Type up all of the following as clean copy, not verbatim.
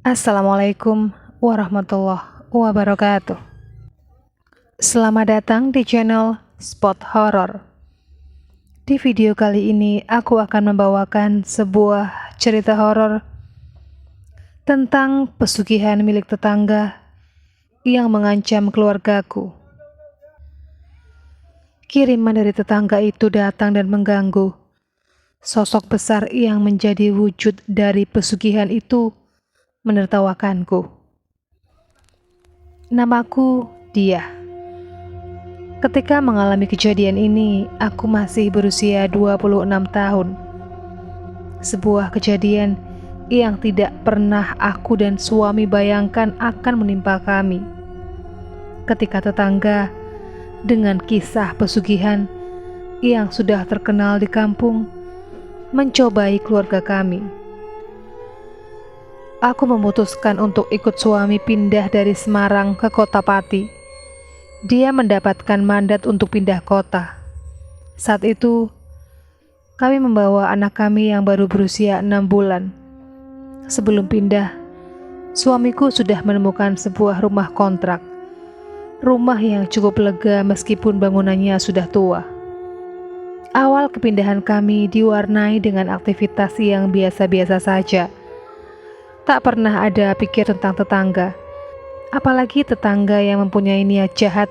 Assalamualaikum warahmatullahi wabarakatuh. Selamat datang di channel Spot Horror. Di video kali ini aku akan membawakan sebuah cerita horor tentang pesugihan milik tetangga yang mengancam keluargaku. Kiriman dari tetangga itu datang dan mengganggu. Sosok besar yang menjadi wujud dari pesugihan itu menertawakanku. Namaku Dia. Ketika mengalami kejadian ini, aku masih berusia 26 tahun. Sebuah kejadian yang tidak pernah aku dan suami bayangkan akan menimpa kami. Ketika tetangga dengan kisah pesugihan yang sudah terkenal di kampung mencobai keluarga kami. Aku memutuskan untuk ikut suami pindah dari Semarang ke Kota Pati. Dia mendapatkan mandat untuk pindah kota. Saat itu, kami membawa anak kami yang baru berusia 6 bulan. Sebelum pindah, suamiku sudah menemukan sebuah rumah kontrak. Rumah yang cukup lega meskipun bangunannya sudah tua. Awal kepindahan kami diwarnai dengan aktivitas yang biasa-biasa saja. Tak pernah ada pikir tentang tetangga, apalagi tetangga yang mempunyai niat jahat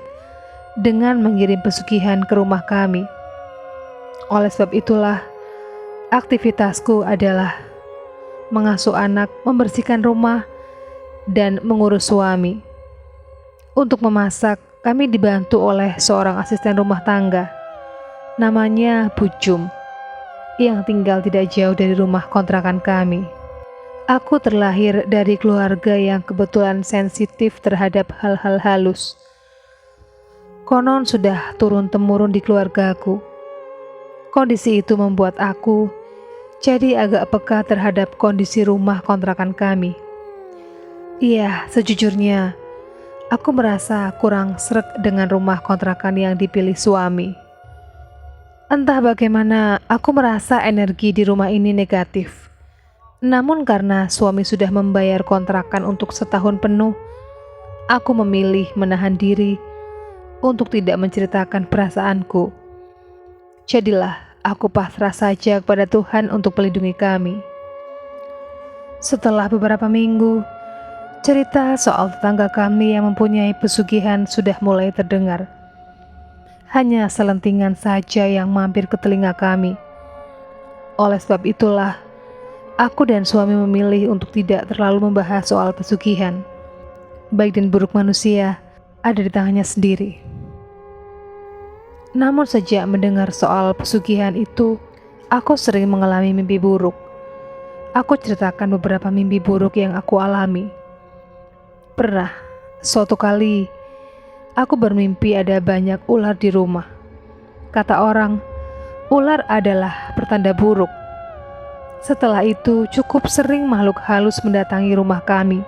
dengan mengirim pesugihan ke rumah kami. Oleh sebab itulah, aktivitasku adalah mengasuh anak, membersihkan rumah, dan mengurus suami. Untuk memasak, kami dibantu oleh seorang asisten rumah tangga, namanya Bu Jum, yang tinggal tidak jauh dari rumah kontrakan kami. Aku terlahir dari keluarga yang kebetulan sensitif terhadap hal-hal halus. Konon sudah turun-temurun di keluargaku. Kondisi itu membuat aku jadi agak peka terhadap kondisi rumah kontrakan kami. Iya, sejujurnya, aku merasa kurang sreg dengan rumah kontrakan yang dipilih suami. Entah bagaimana, aku merasa energi di rumah ini negatif. Namun karena suami sudah membayar kontrakan untuk setahun penuh, aku memilih menahan diri untuk tidak menceritakan perasaanku. Jadilah aku pasrah saja kepada Tuhan untuk melindungi kami. Setelah beberapa minggu, cerita soal tetangga kami yang mempunyai pesugihan sudah mulai terdengar. Hanya selentingan saja yang mampir ke telinga kami. Oleh sebab itulah, aku dan suami memilih untuk tidak terlalu membahas soal pesugihan. Baik dan buruk manusia ada di tangannya sendiri. Namun sejak mendengar soal pesugihan itu, aku sering mengalami mimpi buruk. Aku ceritakan beberapa mimpi buruk yang aku alami. Pernah, suatu kali, aku bermimpi ada banyak ular di rumah. Kata orang, ular adalah pertanda buruk. Setelah itu, cukup sering makhluk halus mendatangi rumah kami.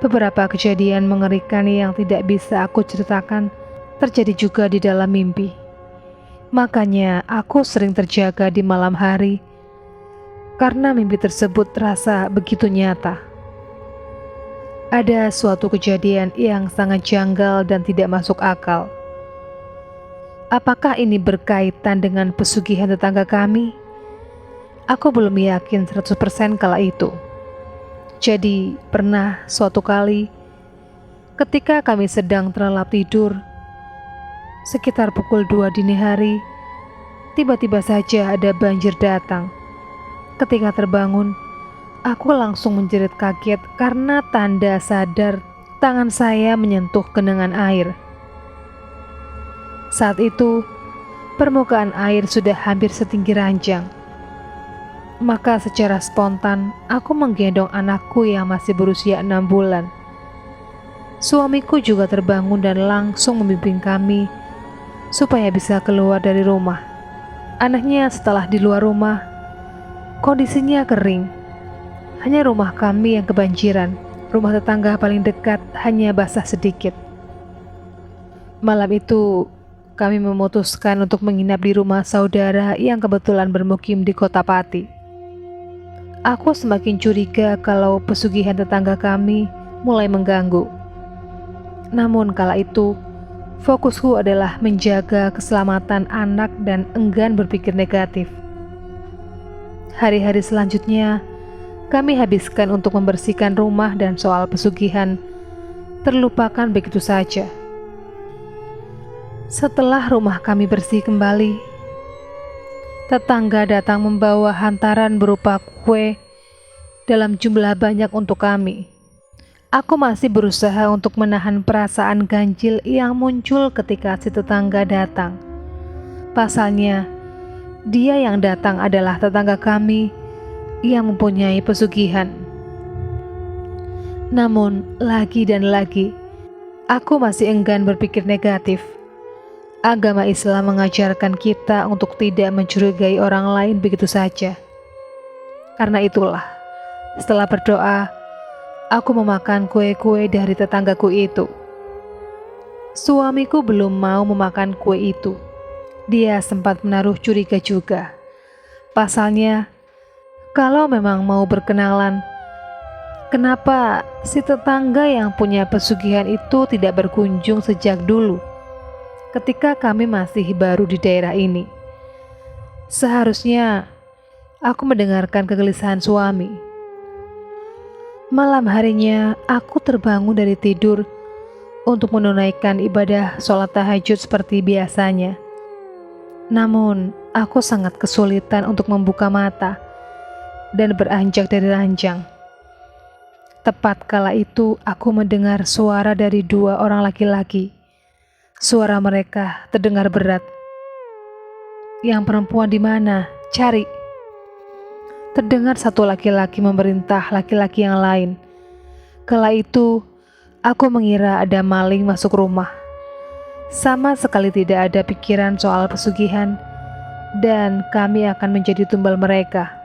Beberapa kejadian mengerikan yang tidak bisa aku ceritakan terjadi juga di dalam mimpi. Makanya aku sering terjaga di malam hari karena mimpi tersebut terasa begitu nyata. Ada suatu kejadian yang sangat janggal dan tidak masuk akal. Apakah ini berkaitan dengan pesugihan tetangga kami? Aku belum yakin 100% kala itu. Jadi, pernah suatu kali ketika kami sedang terlelap tidur, sekitar pukul 2 dini hari, tiba-tiba saja ada banjir datang. Ketika terbangun, aku langsung menjerit kaget karena tanda sadar tangan saya menyentuh genangan air. Saat itu, permukaan air sudah hampir setinggi ranjang. Maka secara spontan, aku menggendong anakku yang masih berusia 6 bulan. Suamiku juga terbangun dan langsung membimbing kami supaya bisa keluar dari rumah. Anehnya setelah di luar rumah, kondisinya kering. Hanya rumah kami yang kebanjiran. Rumah tetangga paling dekat hanya basah sedikit. Malam itu, kami memutuskan untuk menginap di rumah saudara yang kebetulan bermukim di Kota Pati. Aku semakin curiga kalau pesugihan tetangga kami mulai mengganggu. Namun kala itu, fokusku adalah menjaga keselamatan anak dan enggan berpikir negatif. Hari-hari selanjutnya, kami habiskan untuk membersihkan rumah dan soal pesugihan terlupakan begitu saja. Setelah rumah kami bersih kembali, tetangga datang membawa hantaran berupa kue dalam jumlah banyak untuk kami. Aku masih berusaha untuk menahan perasaan ganjil yang muncul ketika si tetangga datang. Pasalnya, dia yang datang adalah tetangga kami yang mempunyai pesugihan. Namun, lagi dan lagi, aku masih enggan berpikir negatif. Agama Islam mengajarkan kita untuk tidak mencurigai orang lain begitu saja. Karena itulah, setelah berdoa, aku memakan kue-kue dari tetanggaku itu. Suamiku belum mau memakan kue itu. Dia sempat menaruh curiga juga. Pasalnya, kalau memang mau berkenalan, kenapa si tetangga yang punya pesugihan itu tidak berkunjung sejak dulu? Ketika kami masih baru di daerah ini, seharusnya aku mendengarkan kegelisahan suami. Malam harinya, aku terbangun dari tidur untuk menunaikan ibadah sholat tahajud seperti biasanya. Namun, aku sangat kesulitan untuk membuka mata dan beranjak dari ranjang. Tepat kala itu, aku mendengar suara dari dua orang laki-laki. Suara mereka terdengar berat. Yang perempuan di mana? Cari. Terdengar satu laki-laki memerintah laki-laki yang lain. Kala itu, aku mengira ada maling masuk rumah. Sama sekali tidak ada pikiran soal pesugihan, dan kami akan menjadi tumbal mereka.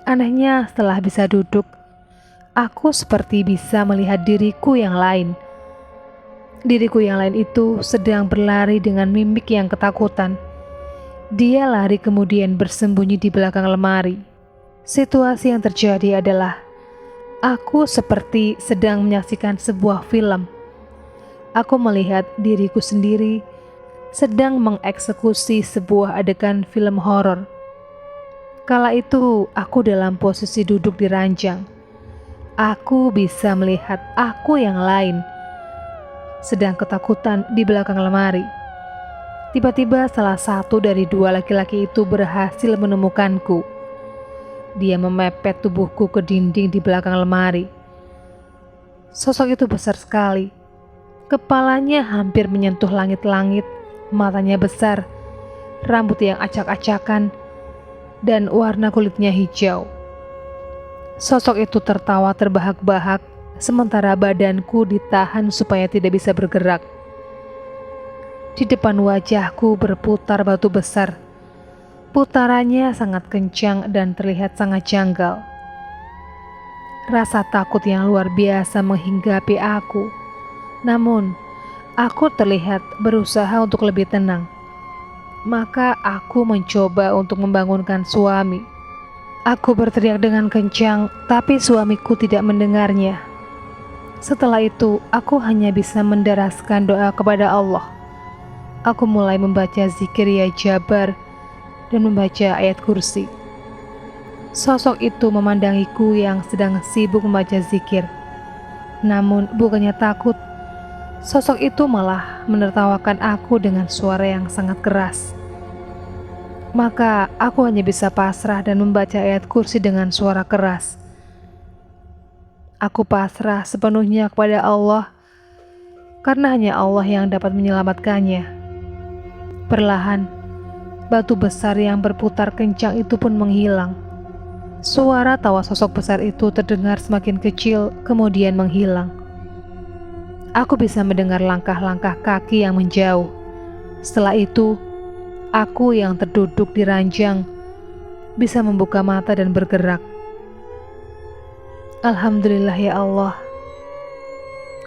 Anehnya, setelah bisa duduk, aku seperti bisa melihat diriku yang lain. Diriku yang lain itu sedang berlari dengan mimik yang ketakutan. Dia lari kemudian bersembunyi di belakang lemari. Situasi yang terjadi adalah aku seperti sedang menyaksikan sebuah film. Aku melihat diriku sendiri sedang mengeksekusi sebuah adegan film horor. Kala itu aku dalam posisi duduk di ranjang. Aku bisa melihat aku yang lain sedang ketakutan di belakang lemari. Tiba-tiba salah satu dari dua laki-laki itu berhasil menemukanku. Dia memepet tubuhku ke dinding di belakang lemari. Sosok itu besar sekali. Kepalanya hampir menyentuh langit-langit, matanya besar, rambut yang acak-acakan, dan warna kulitnya hijau. Sosok itu tertawa terbahak-bahak, sementara badanku ditahan supaya tidak bisa bergerak. Di depan wajahku berputar batu besar. Putarannya sangat kencang dan terlihat sangat janggal. Rasa takut yang luar biasa menghinggapi aku. Namun, aku terlihat berusaha untuk lebih tenang. Maka aku mencoba untuk membangunkan suami. Aku berteriak dengan kencang, tapi suamiku tidak mendengarnya. Setelah itu, aku hanya bisa menderaskan doa kepada Allah. Aku mulai membaca zikir ya Jabar dan membaca ayat kursi. Sosok itu memandangiku yang sedang sibuk membaca zikir. Namun bukannya takut, sosok itu malah menertawakan aku dengan suara yang sangat keras. Maka aku hanya bisa pasrah dan membaca ayat kursi dengan suara keras. Aku pasrah sepenuhnya kepada Allah, karena hanya Allah yang dapat menyelamatkannya. Perlahan, batu besar yang berputar kencang itu pun menghilang. Suara tawa sosok besar itu terdengar semakin kecil, kemudian menghilang. Aku bisa mendengar langkah-langkah kaki yang menjauh. Setelah itu, aku yang terduduk di ranjang bisa membuka mata dan bergerak. Alhamdulillah ya Allah,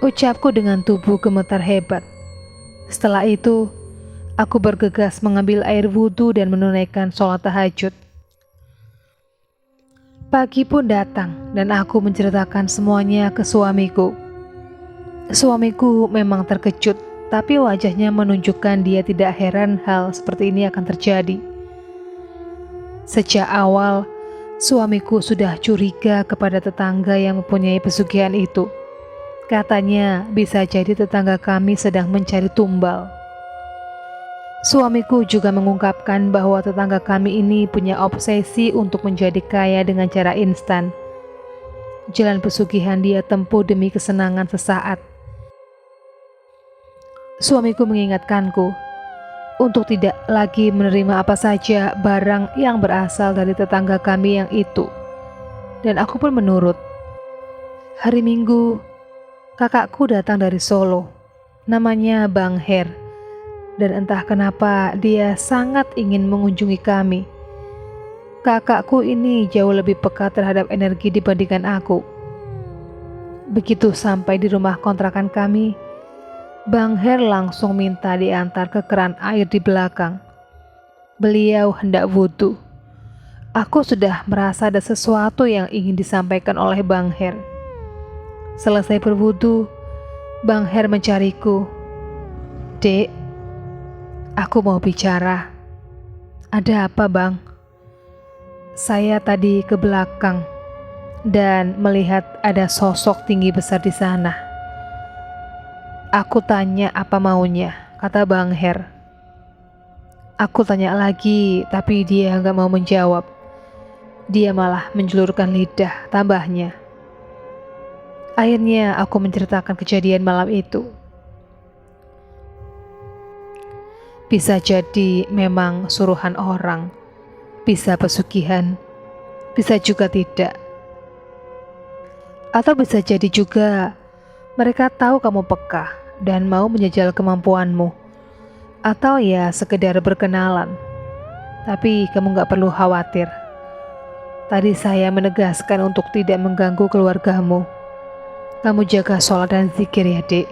ucapku dengan tubuh gemetar hebat. Setelah itu, aku bergegas mengambil air wudhu dan menunaikan sholat tahajud. Pagi pun datang dan aku menceritakan semuanya ke suamiku. Suamiku memang terkejut, tapi wajahnya menunjukkan dia tidak heran hal seperti ini akan terjadi. Sejak awal, suamiku sudah curiga kepada tetangga yang mempunyai pesugihan itu. Katanya bisa jadi tetangga kami sedang mencari tumbal. Suamiku juga mengungkapkan bahwa tetangga kami ini punya obsesi untuk menjadi kaya dengan cara instan. Jalan pesugihan dia tempuh demi kesenangan sesaat. Suamiku mengingatkanku untuk tidak lagi menerima apa saja barang yang berasal dari tetangga kami yang itu. Dan aku pun menurut. Hari Minggu, kakakku datang dari Solo. Namanya Bang Her. Dan entah kenapa dia sangat ingin mengunjungi kami. Kakakku ini jauh lebih peka terhadap energi dibandingkan aku. Begitu sampai di rumah kontrakan kami, Bang Her langsung minta diantar ke keran air di belakang. Beliau hendak wudhu. Aku sudah merasa ada sesuatu yang ingin disampaikan oleh Bang Her. Selesai berwudhu, Bang Her mencariku. "Dek, aku mau bicara." "Ada apa, Bang?" "Saya tadi ke belakang dan melihat ada sosok tinggi besar di sana. Aku tanya apa maunya," kata Bang Her. Aku tanya lagi, tapi dia nggak mau menjawab. Dia malah menjulurkan lidah, tambahnya. Akhirnya aku menceritakan kejadian malam itu. Bisa jadi memang suruhan orang, bisa pesugihan, bisa juga tidak. Atau bisa jadi juga mereka tahu kamu peka dan mau menjajal kemampuanmu. Atau ya sekedar berkenalan. Tapi kamu gak perlu khawatir. Tadi saya menegaskan untuk tidak mengganggu keluargamu. Kamu jaga sholat dan zikir ya, Dek.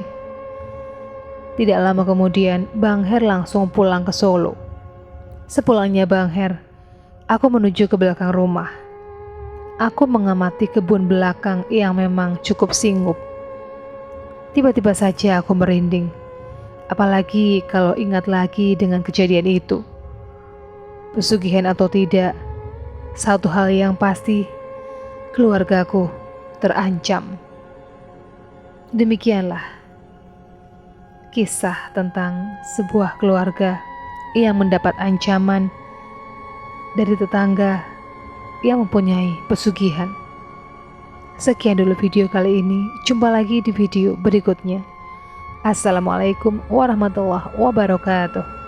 Tidak lama kemudian, Bang Her langsung pulang ke Solo. Sepulangnya Bang Her, aku menuju ke belakang rumah. Aku mengamati kebun belakang yang memang cukup singup. Tiba-tiba saja aku merinding, apalagi kalau ingat lagi dengan kejadian itu. Pesugihan atau tidak, satu hal yang pasti, keluargaku terancam. Demikianlah kisah tentang sebuah keluarga yang mendapat ancaman dari tetangga yang mempunyai pesugihan. Sekian dulu video kali ini, jumpa lagi di video berikutnya. Assalamualaikum warahmatullahi wabarakatuh.